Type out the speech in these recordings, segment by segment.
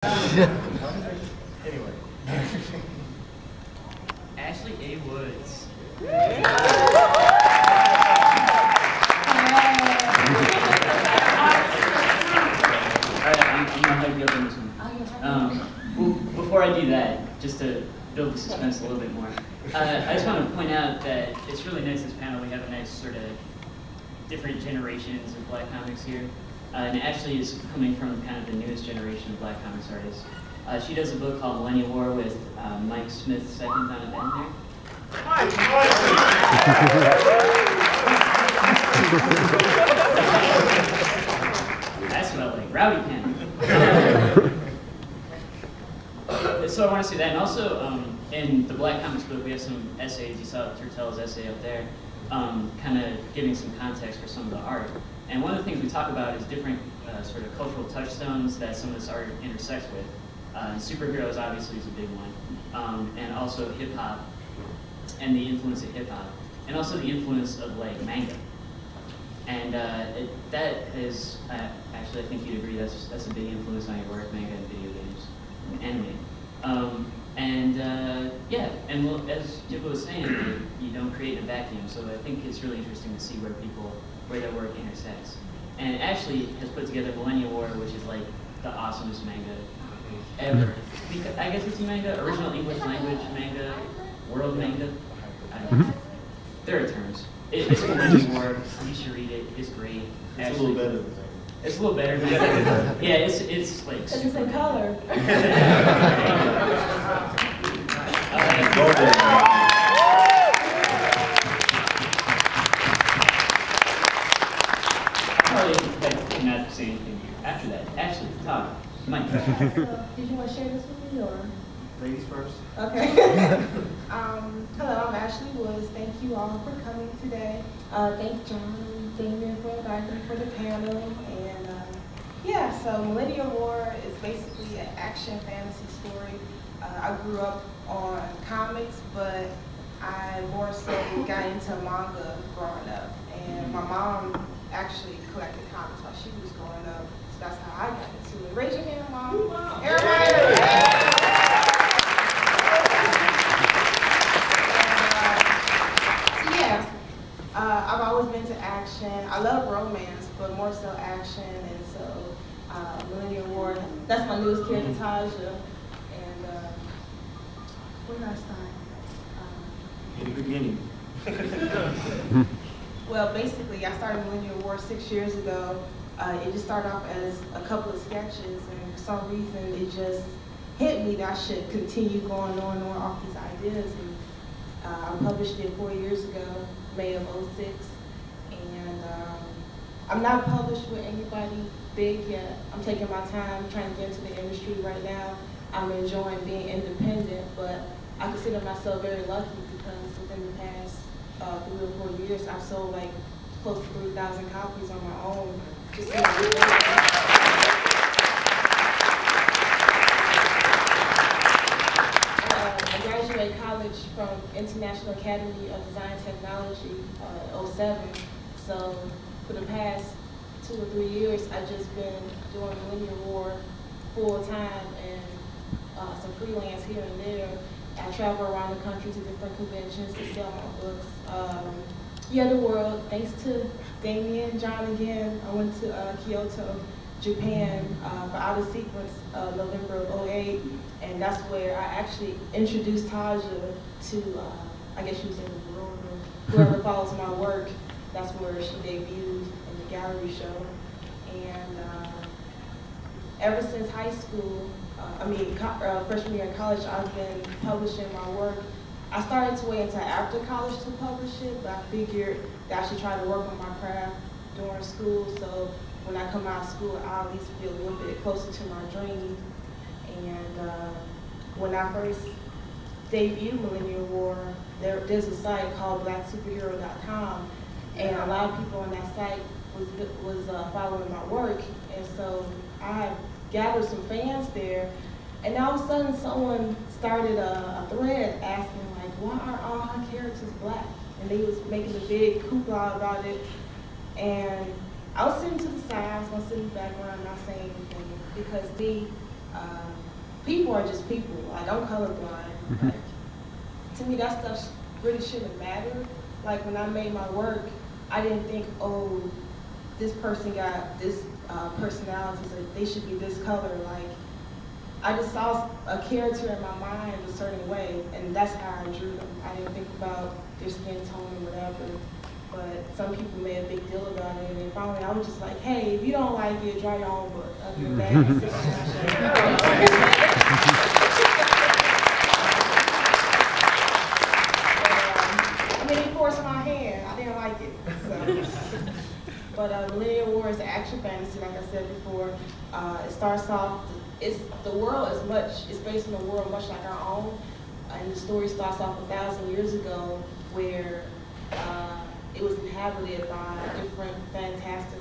Anyway. Ashley A. Woods. I'm gonna hype you up on this one. Well, before I do that, just to build the suspense a little bit more, I just want to point out that it's really nice this panel. We have a nice sort of different generations of Black comics here. And Ashley is coming from kind of the newest generation of Black comics artists. She does a book called Millennia War with Mike Smith II on at the end there. That's what I like, rowdy pen. So I want to say that, and also in the Black Comics book we have some essays. You saw Turtel's essay up there, kind of giving some context for some of the art. And one of the things we talk about is different sort of cultural touchstones that some of this art intersects with. Superheroes obviously is a big one, and also hip hop and the influence of hip hop, and also the influence of like manga. And that is actually, I think you'd agree that's a big influence on your work, manga and video games, and anime. Yeah, and well, as Jibba was saying, you don't create in a vacuum. So I think it's really interesting to see where their work intersects. And Ashley has put together Millennia War, which is like the awesomest manga ever. I guess it's a manga, original English language manga, world manga. I don't know. There are terms. It's Millennia War. You should read it. It's great. It's a little better than that. It's a little better. Yeah, it's like. It's in color. Probably expect not to say anything after that. Actually, talk. Mike. Did you want to share this with me or? Ladies first. Okay. Hello, I'm Ashley Woods. Thank you all for coming today. Thank John and Damien for inviting me for the panel. And yeah, so Millennia War is basically an action fantasy story. I grew up on comics, but I more so got into manga growing up. And my mom actually collected comics while she was growing up. So that's how I got into it. Raise your hand, Mom. Everybody. I've always been to action. I love romance, but more so action. And so Millennia War, that's my newest character, Taja. And where did I start? In the beginning. Well, basically, I started Millennia War 6 years ago. It just started off as a couple of sketches, and for some reason, it just hit me that I should continue going on off these ideas. And I published it 4 years ago, May of '06, and I'm not published with anybody big yet. I'm taking my time trying to get into the industry right now. I'm enjoying being independent, but I consider myself very lucky because within the past 3 or 4 years, I've sold like close to 3,000 copies on my own. Just I graduated college from International Academy of Design and Technology, 07. So for the past 2 or 3 years, I've just been doing Millennia War full time and some freelance here and there. I travel around the country to different conventions to sell my books. Yeah, the world, thanks to Damien, John again, I went to Kyoto, Japan for Out of Sequence November of '08, and that's where I actually introduced Taja to, I guess she was in the room, whoever follows my work, that's where she debuted in the gallery show. And ever since high school, freshman year in college, I've been publishing my work. I started to wait until after college to publish it, but I figured that I should try to work on my craft during school, so when I come out of school, I'll at least feel a little bit closer to my dream. And when I first debuted Millennia War, there's a site called BlackComics, and a lot of people on that site was following my work, and so I have gathered some fans there, and all of a sudden someone started a thread asking like, why are all her characters black? And they was making a big hoopla about it, and I was sitting to the side, I was going to sit in the background, not saying anything, because people are just people. Like, I'm colorblind. Like, to me, that stuff really shouldn't matter. Like, when I made my work, I didn't think, oh, this person got this personality, so they should be this color. Like, I just saw a character in my mind a certain way, and that's how I drew them. I didn't think about their skin tone or whatever. But some people made a big deal about it, and then finally I was just like, hey, if you don't like it, draw your own book. Other than that, I mean, he forced my hand. I didn't like it. So. But Millennia War is an action fantasy, like I said before. It starts off, the world it's based on a world much like our own. And the story starts off 1,000 years ago, where it was inhabited by different fantastical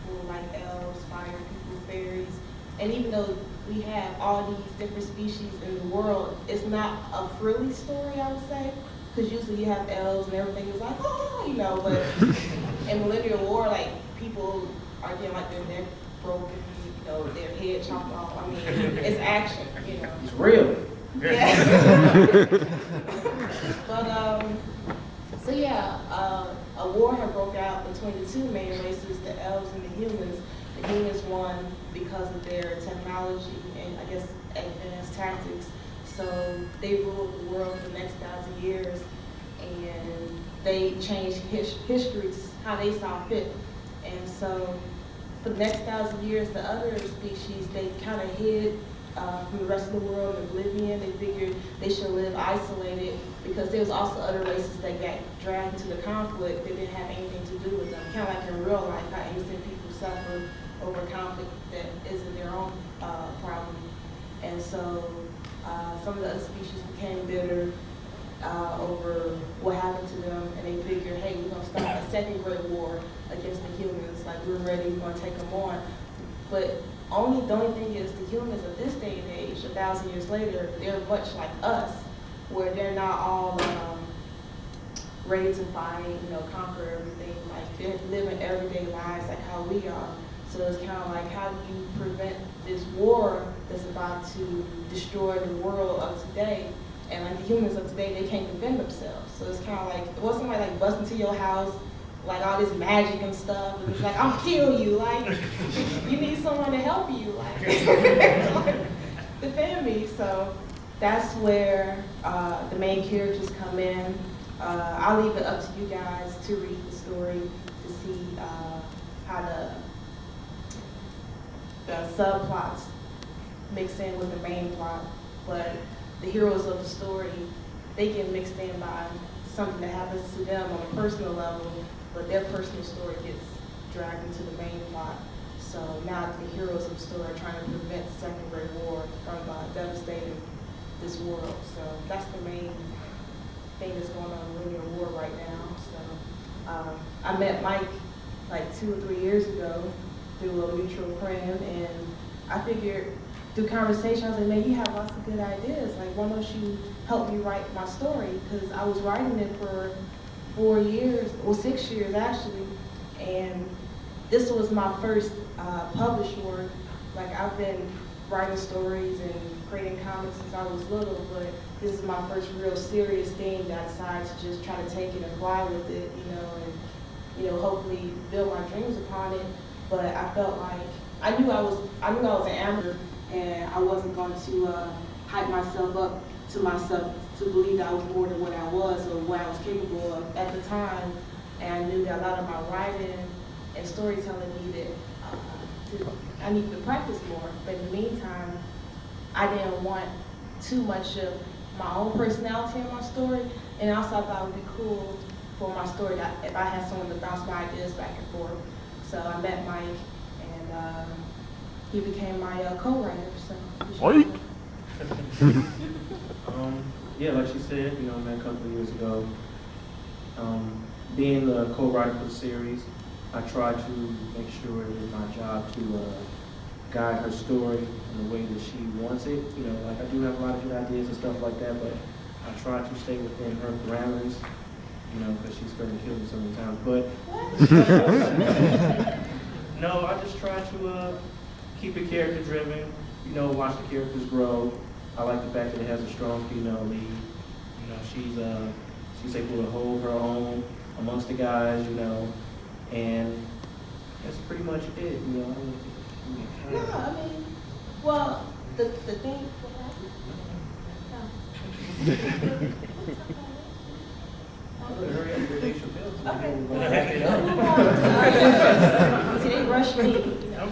people like elves, fire people, fairies. And even though we have all these different species in the world, it's not a frilly story, I would say. Because usually you have elves and everything is like, oh, you know, but in Millennia War, like, people are getting like their neck broken, you know, their head chopped off. I mean, it's action, you know. It's real. Yeah. But, so yeah, a war had broke out between the two main races, the elves and the humans. The humans won because of their technology and, I guess, advanced tactics. So they ruled the world for the next 1,000 years, and they changed history to how they saw fit. And so for the next 1,000 years, the other species, they kind of hid from the rest of the world in oblivion. They figured they should live isolated because there was also other races that got dragged into the conflict that didn't have anything to do with them. Kind of like in real life, how innocent people suffer over conflict that isn't their own problem. And so some of the other species became bitter over what happened to them, and they figured, hey, we're going to start a second great war against the humans. Like, we're ready, we're going to take them on. But the only thing is, the humans of this day and age, 1,000 years later, they're much like us, where they're not all ready to fight, you know, conquer everything. Like, they're living everyday lives like how we are. So it's kind of like, how do you prevent this war that's about to destroy the world of today? And like the humans of today, they can't defend themselves. So it's kind of like, it wasn't like busting to your house, like all this magic and stuff, and it's like, I'll kill you. Like, you need someone to help you, like defend me. So that's where the main characters come in. I'll leave it up to you guys to read the story to see how the subplots mix in with the main plot. But the heroes of the story, they get mixed in by something that happens to them on a personal level, but their personal story gets dragged into the main plot. So now the heroes of the story are trying to prevent the Second Great War from devastating this world. So that's the main thing that's going on in Millennia War right now. So I met Mike like 2 or 3 years ago through a mutual friend, and I figured through conversation, I was like, man, you have lots of good ideas. Like, why don't you help me write my story? Because I was writing it for 4 years, or 6 years actually, and this was my first published work. Like, I've been writing stories and creating comics since I was little, but this is my first real serious thing that I decided to just try to take it and fly with it, you know, and, you know, hopefully build my dreams upon it. But I felt like, I knew I was an amateur, and I wasn't going to hype myself up to myself to believe that I was more than what I was or what I was capable of at the time. And I knew that a lot of my writing and storytelling I needed to practice more. But in the meantime, I didn't want too much of my own personality in my story. And also I thought it would be cool for my story that if I had someone to bounce my ideas back and forth. So I met Mike, and he became my co-writer. So yeah, like she said, you know, I met a couple of years ago. Being the co-writer for the series, I try to make sure it is my job to guide her story in the way that she wants it. You know, like I do have a lot of good ideas and stuff like that, but I try to stay within her parameters, you know, because she's going to kill me so many times. But no, I just try to keep it character driven, you know, watch the characters grow. I like the fact that it has a strong female lead. You know, she's able to hold her own amongst the guys, you know, and that's pretty much it, you know. No, I mean, well, the thing. Hurry up, they should build some Okay. people, we're gonna wrap it up. See, they rush me. You know.